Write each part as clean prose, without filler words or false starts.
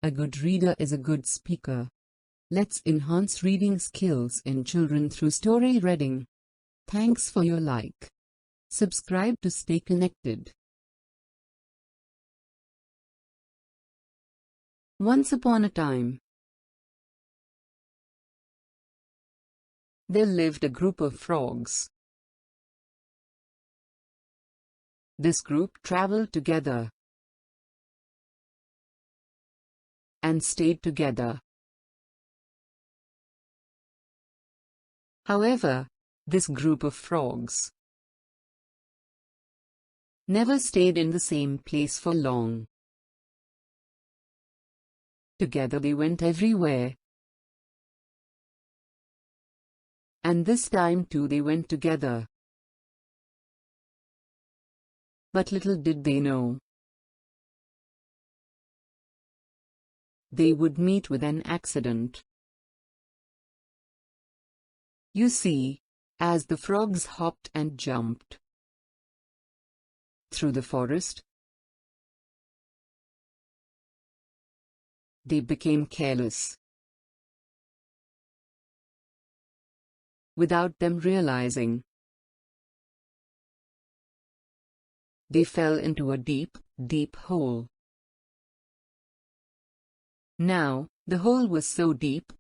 A good reader is a good speaker. Let's enhance reading skills in children through story reading. Thanks for your like. Subscribe to stay connected. Once upon a time, there lived a group of frogs. This group traveled together and stayed together. However, this group of frogs never stayed in the same place for long. Together they went everywhere. And this time too they went together. But little did they know, they would meet with an accident. You see, as the frogs hopped and jumped through the forest, they became careless. Without them realizing, they fell into a deep, deep hole. Now, the hole was so deep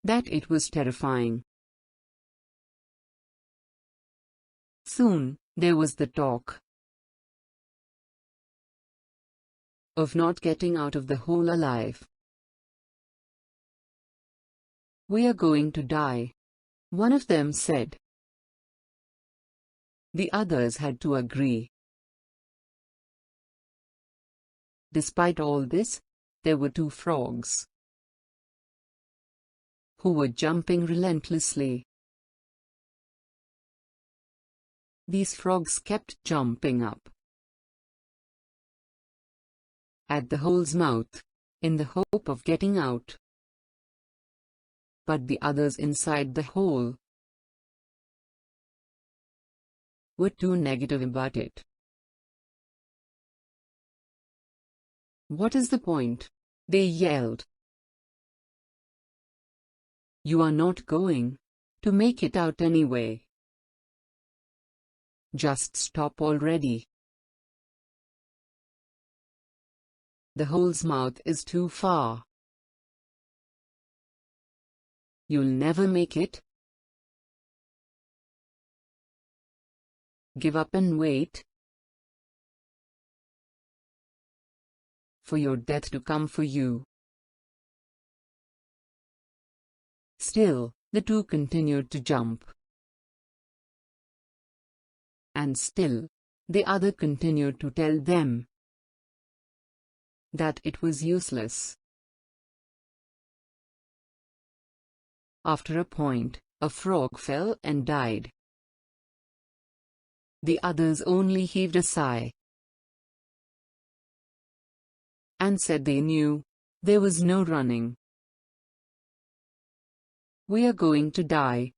that it was terrifying. Soon, there was the talk of not getting out of the hole alive. "We are going to die," one of them said. The others had to agree. Despite all this, there were two frogs who were jumping relentlessly. These frogs kept jumping up at the hole's mouth, in the hope of getting out. But the others inside the hole were too negative about it. "What is the point?" they yelled. "You are not going to make it out anyway. Just stop already. The hole's mouth is too far. You'll never make it. Give up and wait for your death to come for you." Still, the two continued to jump. And still, the other continued to tell them that it was useless. After a point, a frog fell and died. The others only heaved a sigh and said they knew there was no running. "We are going to die.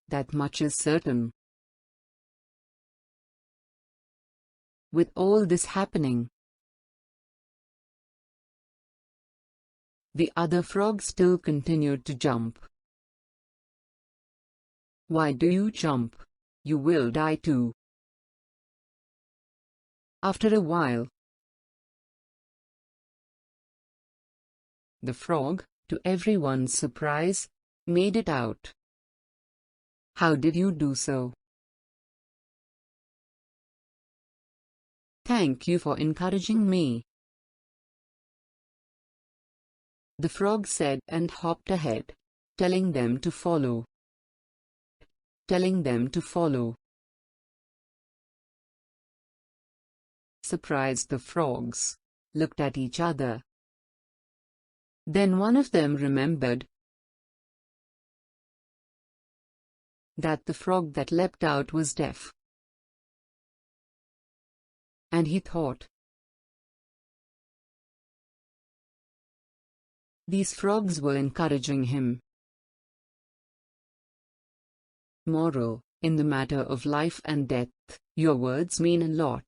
That much is certain." With all this happening, the other frog still continued to jump. "Why do you jump? You will die too." After a while, the frog, to everyone's surprise, made it out. "How did you do so?" "Thank you for encouraging me," the frog said, and hopped ahead, telling them to follow. Surprised, the frogs looked at each other. Then one of them remembered that the frog that leapt out was deaf. And he thought, these frogs were encouraging him. Moral: in the matter of life and death, Your words mean a lot.